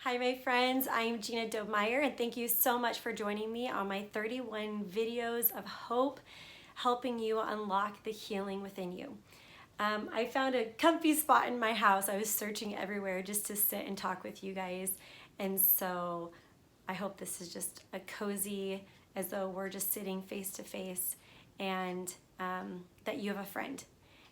Hi my friends, I'm Gina Dobmeyer and thank you so much for joining me on my 31 videos of hope, helping you unlock the healing within you. I found a comfy spot in my house. I was searching everywhere just to sit and talk with you guys, and so I hope this is just a cozy, as though we're just sitting face to face, and that you have a friend.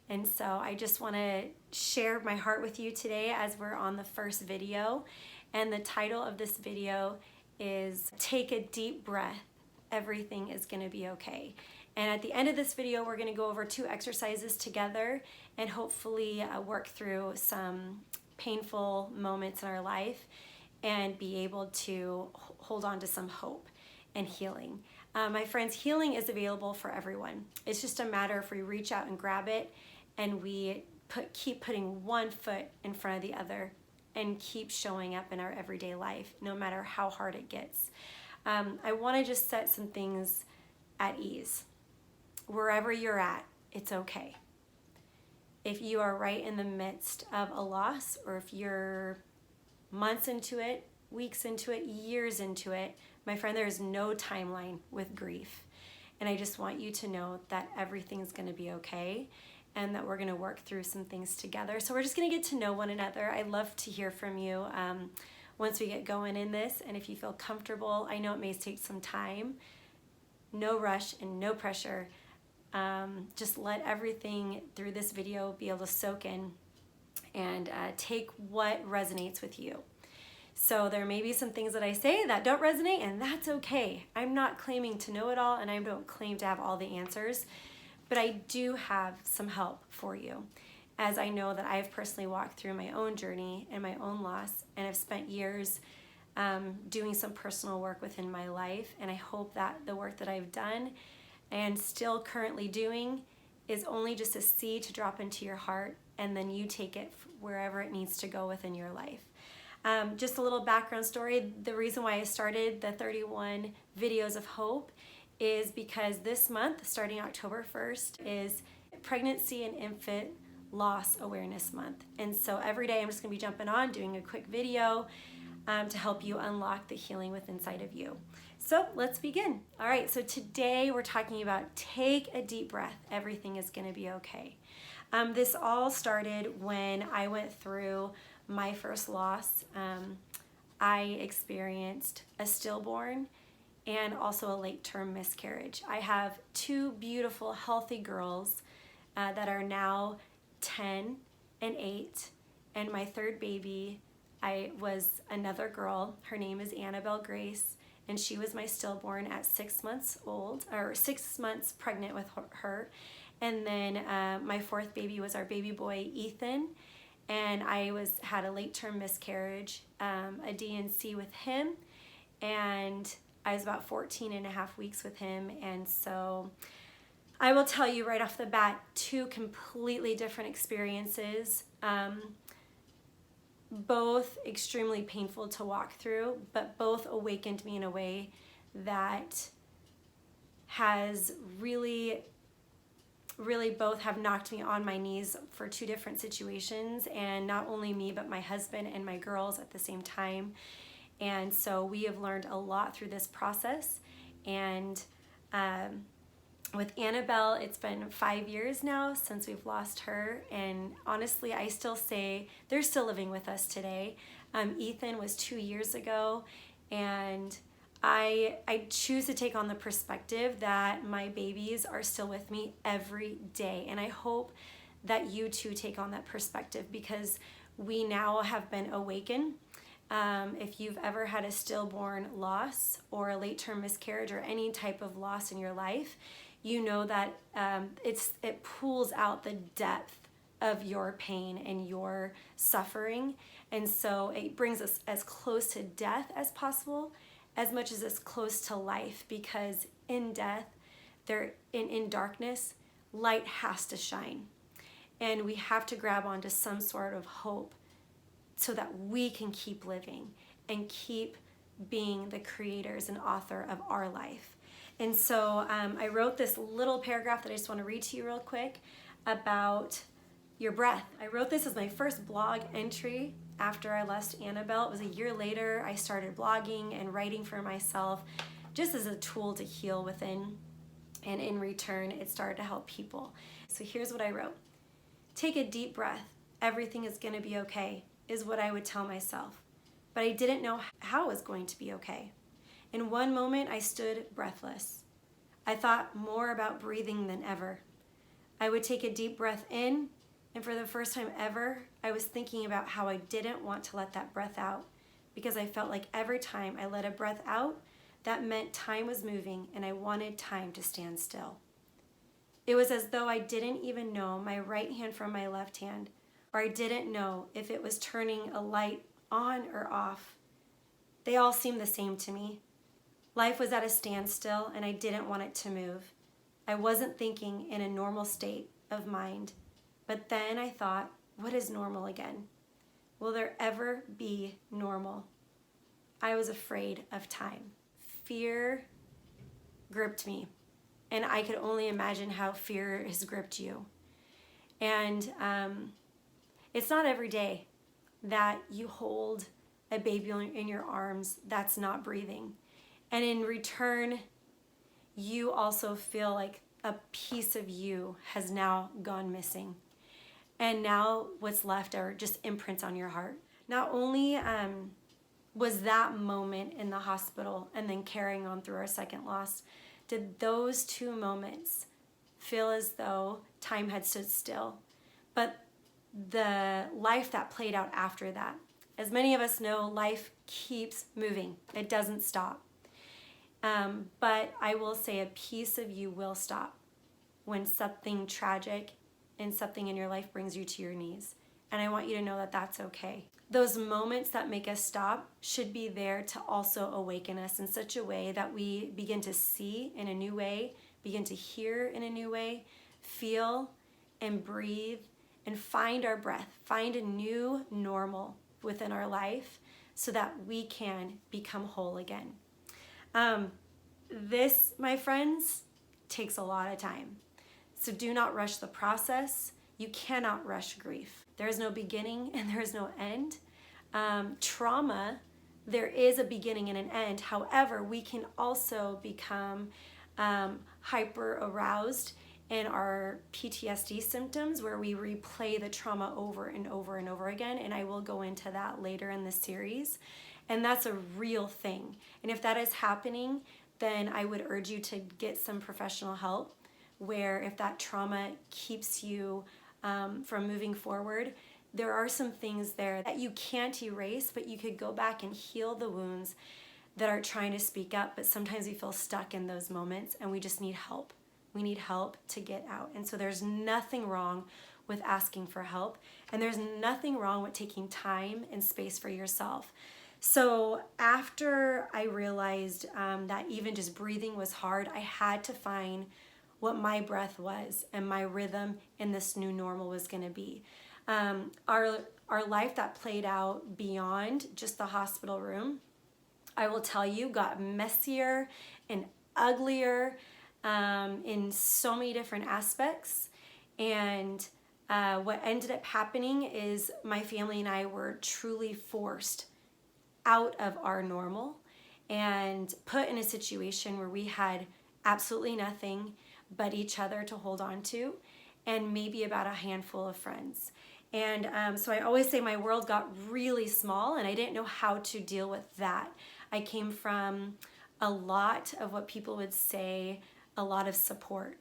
And so I just want to share my heart with you today as we're on the first video. And the title of this video is Take a Deep Breath, Everything is going to be okay. And at the end of this video, we're going to go over 2 exercises together and hopefully work through some painful moments in our life and be able to hold on to some hope and healing. My friends, healing is available for everyone. It's just a matter if we reach out and grab it and we keep putting one foot in front of the other and keep showing up in our everyday life, no matter how hard it gets. I want to just set some things at ease. Wherever you're at, it's okay. If you are right in the midst of a loss, or if you're months into it, weeks into it, years into it, my friend, there is no timeline with grief. And I just want you to know that everything's going to be okay, and that we're going to work through some things together. So we're just going to get to know one another. I love to hear from you once we get going in this, and if you feel comfortable, I know it may take some time. No rush and no pressure. Just let everything through this video be able to soak in and take what resonates with you. So there may be some things that I say that don't resonate, and that's okay. I'm not claiming to know it all, and I don't claim to have all the answers. But I do have some help for you, as I know that I've personally walked through my own journey and my own loss, and I've spent years doing some personal work within my life, and I hope that the work that I've done and still currently doing is only just a seed to drop into your heart, and then you take it wherever it needs to go within your life. Just a little background story. The reason why I started the 31 videos of hope is because this month, starting October 1st, is Pregnancy and Infant Loss Awareness Month. And so every day I'm just going to be jumping on, doing a quick video to help you unlock the healing within inside of you. So let's begin. All right, so today we're talking about take a deep breath. Everything is going to be okay. This all started when I went through my first loss. I experienced a stillborn and also a late-term miscarriage. I have 2 beautiful, healthy girls that are now 10 and 8, and my third baby, I was another girl. Her name is Annabelle Grace, and she was my stillborn at 6 months old, or 6 months pregnant with her. And then my 4th baby was our baby boy, Ethan, and I had a late-term miscarriage, a D&C with him, and I was about 14 and a half weeks with him. And so I will tell you right off the bat, 2 completely different experiences, both extremely painful to walk through, but both awakened me in a way that has really both have knocked me on my knees for 2 different situations, and not only me, but my husband and my girls at the same time. And so we have learned a lot through this process. And with Annabelle, it's been 5 years now since we've lost her. And honestly, I still say they're still living with us today. Ethan was 2 years ago. And I choose to take on the perspective that my babies are still with me every day. And I hope that you too take on that perspective, because we now have been awakened. If you've ever had a stillborn loss or a late-term miscarriage or any type of loss in your life, you know that it pulls out the depth of your pain and your suffering. And so it brings us as close to death as possible, as much as close to life, because in death, in darkness, light has to shine. And we have to grab onto some sort of hope so that we can keep living and keep being the creators and author of our life. And so I wrote this little paragraph that I just want to read to you real quick about your breath. I wrote this as my first blog entry after I lost Annabelle. It was a year later, I started blogging and writing for myself just as a tool to heal within. And in return, it started to help people. So here's what I wrote. Take a deep breath. Everything is going to be okay, is what I would tell myself. But I didn't know how it was going to be okay. In one moment, I stood breathless. I thought more about breathing than ever. I would take a deep breath in, and for the first time ever, I was thinking about how I didn't want to let that breath out, because I felt like every time I let a breath out, that meant time was moving and I wanted time to stand still. It was as though I didn't even know my right hand from my left hand, or I didn't know if it was turning a light on or off. They all seemed the same to me. Life was at a standstill and I didn't want it to move. I wasn't thinking in a normal state of mind. But then I thought, what is normal again? Will there ever be normal? I was afraid of time. Fear gripped me, and I could only imagine how fear has gripped you. And it's not every day that you hold a baby in your arms that's not breathing. And in return, you also feel like a piece of you has now gone missing. And now what's left are just imprints on your heart. Not only was that moment in the hospital and then carrying on through our second loss, did those 2 moments feel as though time had stood still, but the life that played out after that. As many of us know, life keeps moving. It doesn't stop. But I will say a piece of you will stop when something tragic and something in your life brings you to your knees. And I want you to know that that's okay. Those moments that make us stop should be there to also awaken us in such a way that we begin to see in a new way, begin to hear in a new way, feel and breathe and find our breath, find a new normal within our life so that we can become whole again. This, my friends, takes a lot of time. So do not rush the process. You cannot rush grief. There is no beginning and there is no end. Trauma, there is a beginning and an end. However, we can also become hyper aroused in our PTSD symptoms where we replay the trauma over and over and over again. And I will go into that later in the series. And that's a real thing. And if that is happening, then I would urge you to get some professional help, where if that trauma keeps you from moving forward, there are some things there that you can't erase, but you could go back and heal the wounds that are trying to speak up. But sometimes we feel stuck in those moments and we just need help. We need help to get out. And so there's nothing wrong with asking for help, and there's nothing wrong with taking time and space for yourself. So after I realized that even just breathing was hard, I had to find what my breath was and my rhythm in this new normal was going to be. Our life that played out beyond just the hospital room, I will tell you, got messier and uglier in so many different aspects. And what ended up happening is my family and I were truly forced out of our normal and put in a situation where we had absolutely nothing but each other to hold on to, and maybe about a handful of friends. And so I always say my world got really small, and I didn't know how to deal with that. I came from a lot of what people would say, a lot of support,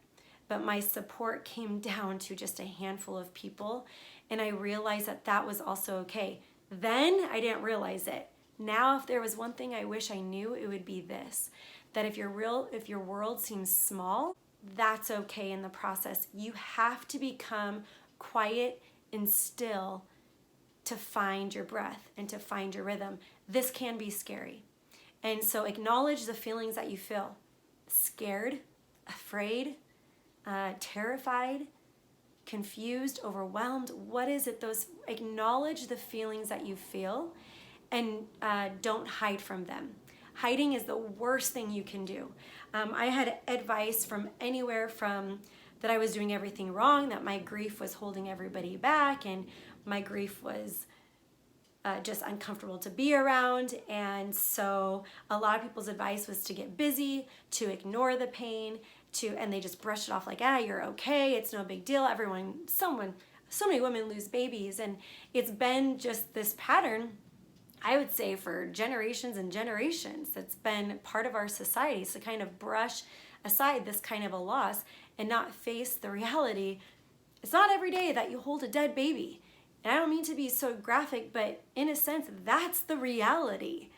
but my support came down to just a handful of people, and I realized that that was also okay. Then I didn't realize it. Now, if there was one thing I wish I knew, it would be this, that if your world seems small, that's okay in the process. You have to become quiet and still to find your breath and to find your rhythm. This can be scary. And so acknowledge the feelings that you feel. Scared, afraid, terrified, confused, overwhelmed. What is it? Acknowledge the feelings that you feel, and don't hide from them. Hiding is the worst thing you can do. I had advice from anywhere from that I was doing everything wrong, that my grief was holding everybody back, and my grief was just uncomfortable to be around. And so a lot of people's advice was to get busy, to ignore the pain, and they just brushed it off like, you're okay, it's no big deal. So many women lose babies, and it's been just this pattern, I would say, for generations and generations. That's been part of our society, to kind of brush aside this kind of a loss and not face the reality. It's not every day that you hold a dead baby. And I don't mean to be so graphic, but in a sense, that's the reality.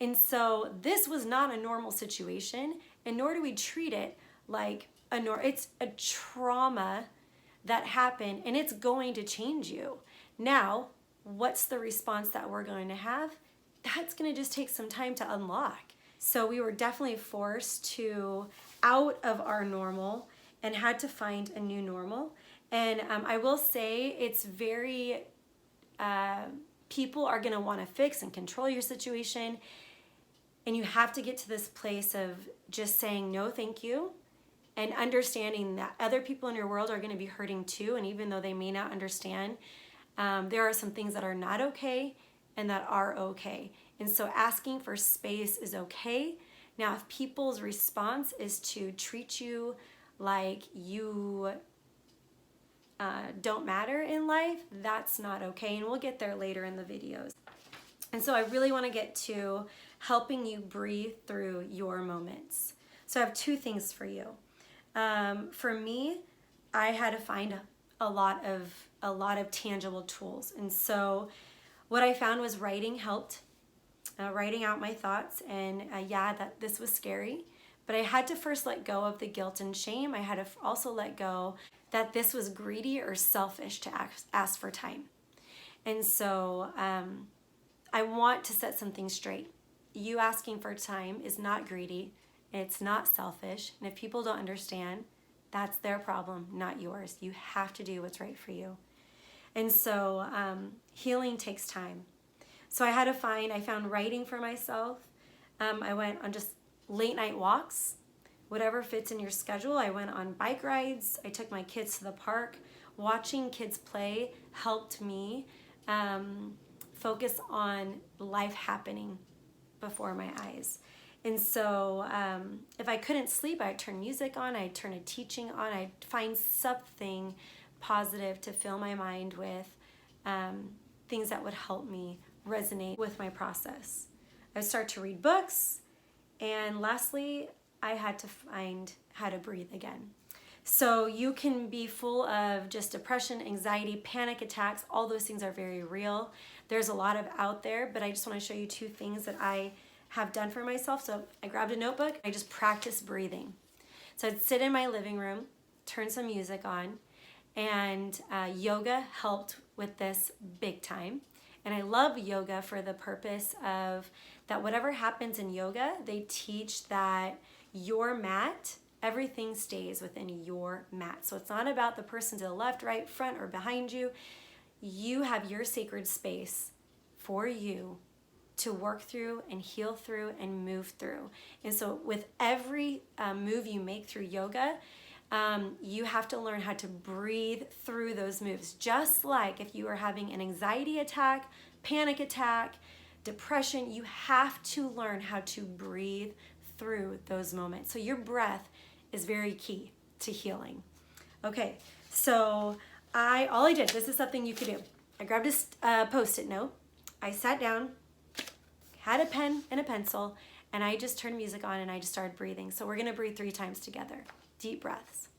And so this was not a normal situation, and nor do we treat it like it's a trauma that happened, and it's going to change you. Now, what's the response that we're going to have? That's going to just take some time to unlock. So we were definitely forced to out of our normal and had to find a new normal. And I will say it's very, people are going to want to fix and control your situation. And you have to get to this place of just saying no, thank you, and understanding that other people in your world are going to be hurting too. And even though they may not understand, there are some things that are not okay and that are okay. And so asking for space is okay. Now, if people's response is to treat you like you don't matter in life, that's not okay. And we'll get there later in the videos. And so I really want to get to helping you breathe through your moments. So I have two things for you. For me, I had to find a lot of tangible tools. And so what I found was writing helped, writing out my thoughts. And that this was scary, but I had to first let go of the guilt and shame. I had to also let go that this was greedy or selfish to ask for time. And so I want to set something straight. You asking for time is not greedy. It's not selfish. And if people don't understand, that's their problem, not yours. You have to do what's right for you. And so healing takes time. So I found writing for myself. I went on just late night walks, whatever fits in your schedule. I went on bike rides. I took my kids to the park. Watching kids play helped me focus on life happening before my eyes. And so if I couldn't sleep, I'd turn music on, I'd turn a teaching on, I'd find something positive to fill my mind with, things that would help me resonate with my process. I'd start to read books, and lastly, I had to find how to breathe again. So you can be full of just depression, anxiety, panic attacks. All those things are very real. There's a lot of out there, but I just want to show you two things that I have done for myself. So I grabbed a notebook. I just practiced breathing. So I'd sit in my living room, turn some music on, and yoga helped with this big time. And I love yoga for the purpose of that whatever happens in yoga, they teach that your mat, everything stays within your mat. So it's not about the person to the left, right, front, or behind you. You have your sacred space for you to work through and heal through and move through. And so with every move you make through yoga, you have to learn how to breathe through those moves. Just like if you are having an anxiety attack, panic attack, depression, you have to learn how to breathe through those moments. So your breath is very key to healing. Okay, so all I did, this is something you could do. I grabbed a Post-it note. I sat down, had a pen and a pencil, and I just turned music on and I just started breathing. So we're gonna breathe 3 times together. Deep breaths.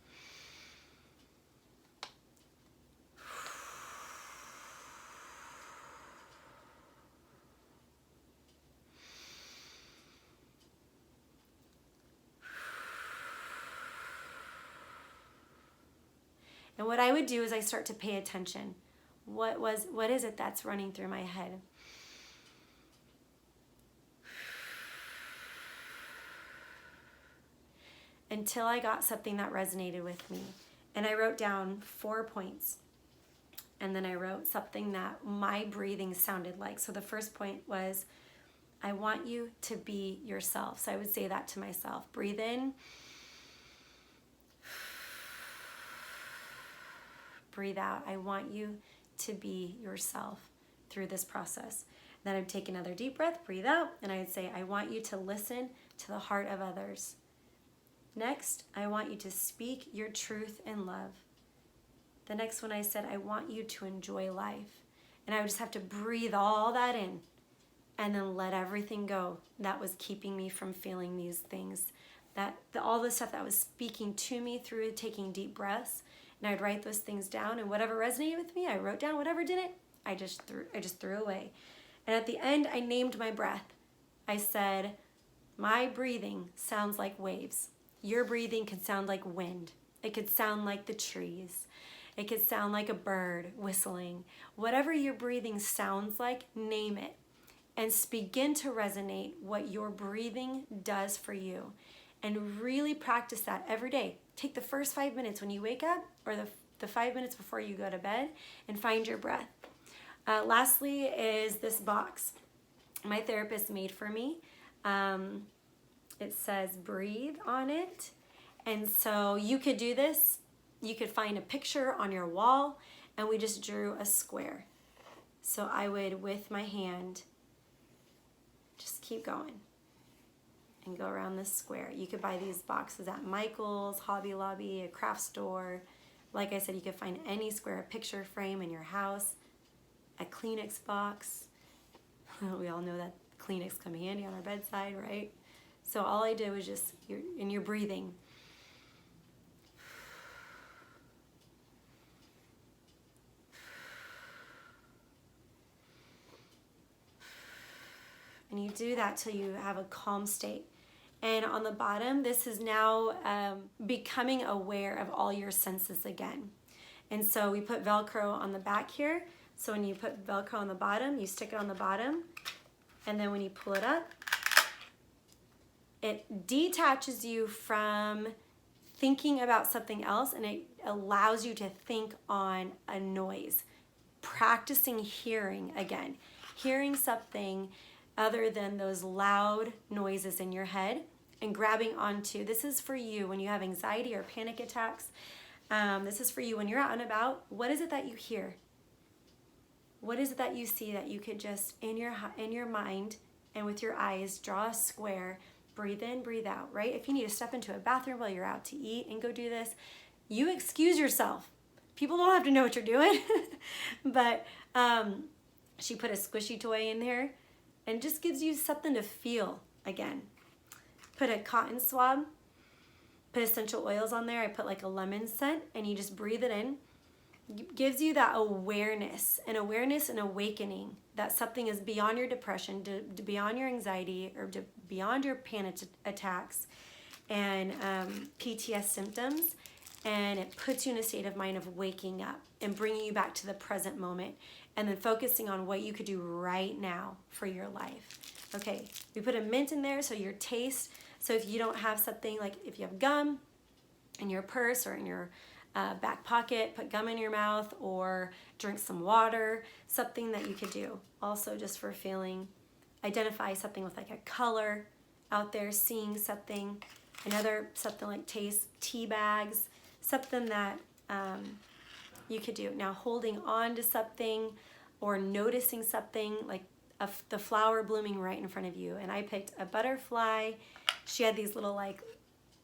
And what I would do is I start to pay attention. What is it that's running through my head? Until I got something that resonated with me. And I wrote down 4 points. And then I wrote something that my breathing sounded like. So the first point was, I want you to be yourself. So I would say that to myself. Breathe in. Breathe out. I want you to be yourself through this process. Then I'd take another deep breath, breathe out, and I'd say, I want you to listen to the heart of others. Next, I want you to speak your truth in love. The next one I said, I want you to enjoy life. And I would just have to breathe all that in and then let everything go that was keeping me from feeling these things. All the stuff that was speaking to me through taking deep breaths. And I'd write those things down, and whatever resonated with me, I wrote down. Whatever didn't, I just threw away. And at the end, I named my breath. I said, my breathing sounds like waves. Your breathing could sound like wind. It could sound like the trees. It could sound like a bird whistling. Whatever your breathing sounds like, name it. And begin to resonate what your breathing does for you. And really practice that every day. Take the first 5 minutes when you wake up, or the 5 minutes before you go to bed, and find your breath. Lastly is this box my therapist made for me. It says breathe on it. And so you could do this. You could find a picture on your wall, and we just drew a square. So I would, with my hand, just keep going and go around this square. You could buy these boxes at Michael's, Hobby Lobby, a craft store. Like I said, you could find any square, a picture frame in your house, a Kleenex box. We all know that Kleenex come handy on our bedside, right? So all I did was just, you're breathing. And you do that till you have a calm state. And on the bottom, this is now becoming aware of all your senses again. And so we put Velcro on the back here. So when you put Velcro on the bottom, you stick it on the bottom. And then when you pull it up, it detaches you from thinking about something else, and it allows you to think on a noise. Practicing hearing again. Hearing something other than those loud noises in your head, and grabbing onto, this is for you when you have anxiety or panic attacks. This is for you when you're out and about. What is it that you hear? What is it that you see that you could just, in your mind and with your eyes, draw a square, breathe in, breathe out, right? If you need to step into a bathroom while you're out to eat and go do this, you excuse yourself. People don't have to know what you're doing. But she put a squishy toy in there, and just gives you something to feel again. Put a cotton swab, put essential oils on there. I put like a lemon scent, and you just breathe it in. It gives you that awareness and awakening that something is beyond your depression, beyond your anxiety, or beyond your panic attacks and PTS symptoms. And it puts you in a state of mind of waking up and bringing you back to the present moment, and then focusing on what you could do right now for your life. Okay, we put a mint in there, so your taste. So if you don't have something, like if you have gum in your purse or in your back pocket, put gum in your mouth, or drink some water, something that you could do. Also just for feeling, identify something with like a color out there, seeing something, something like taste, tea bags, something that you could do. Now holding on to something or noticing something like the flower blooming right in front of you. And I picked a butterfly. She had these little like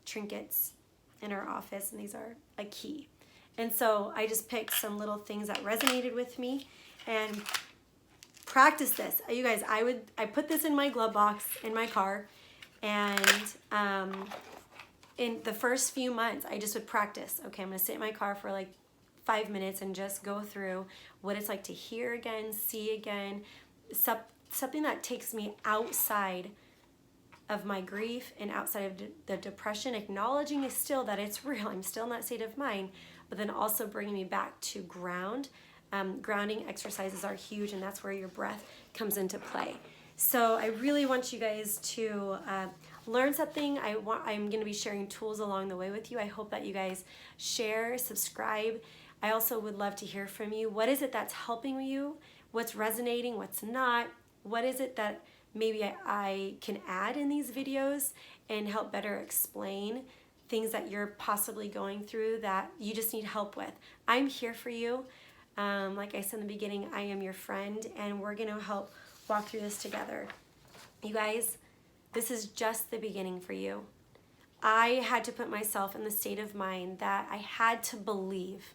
trinkets in her office, and these are a key. And so I just picked some little things that resonated with me and practice this. You guys, I put this in my glove box in my car, and in the first few months, I just would practice. Okay, I'm gonna sit in my car for like 5 minutes and just go through what it's like to hear again, see again, something that takes me outside of my grief and outside of the depression, acknowledging still that it's real. I'm still in that state of mind, but then also bringing me back to ground. Grounding exercises are huge, and that's where your breath comes into play. So I really want you guys to learn something. I'm going to be sharing tools along the way with you. I hope that you guys share, subscribe. I also would love to hear from you. What is it that's helping you? What's resonating? What's not? What is it that maybe I can add in these videos and help better explain things that you're possibly going through that you just need help with? I'm here for you. Like I said in the beginning, I am your friend, and we're going to help walk through this together. You guys, this is just the beginning for you. I had to put myself in the state of mind that I had to believe.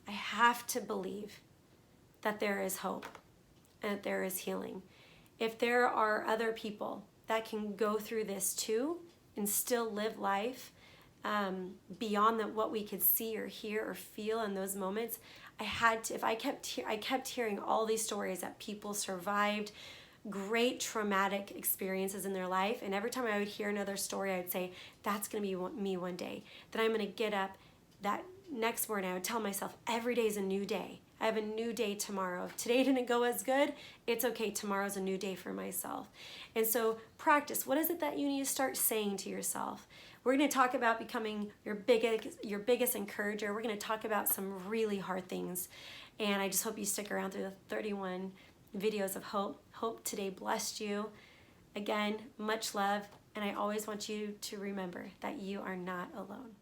I have to believe that there is hope and that there is healing. If there are other people that can go through this too and still live life beyond what we could see or hear or feel in those moments, I had to. If I kept hearing all these stories that people survived great traumatic experiences in their life, and every time I would hear another story, I would say, that's going to be me one day. Then I'm going to get up that next morning. I would tell myself, every day is a new day. I have a new day tomorrow. If today didn't go as good, it's okay. Tomorrow's a new day for myself. And so practice. What is it that you need to start saying to yourself? We're going to talk about becoming your biggest encourager. We're going to talk about some really hard things. And I just hope you stick around through the 31 videos of hope. Hope today blessed you. Again, much love. And I always want you to remember that you are not alone.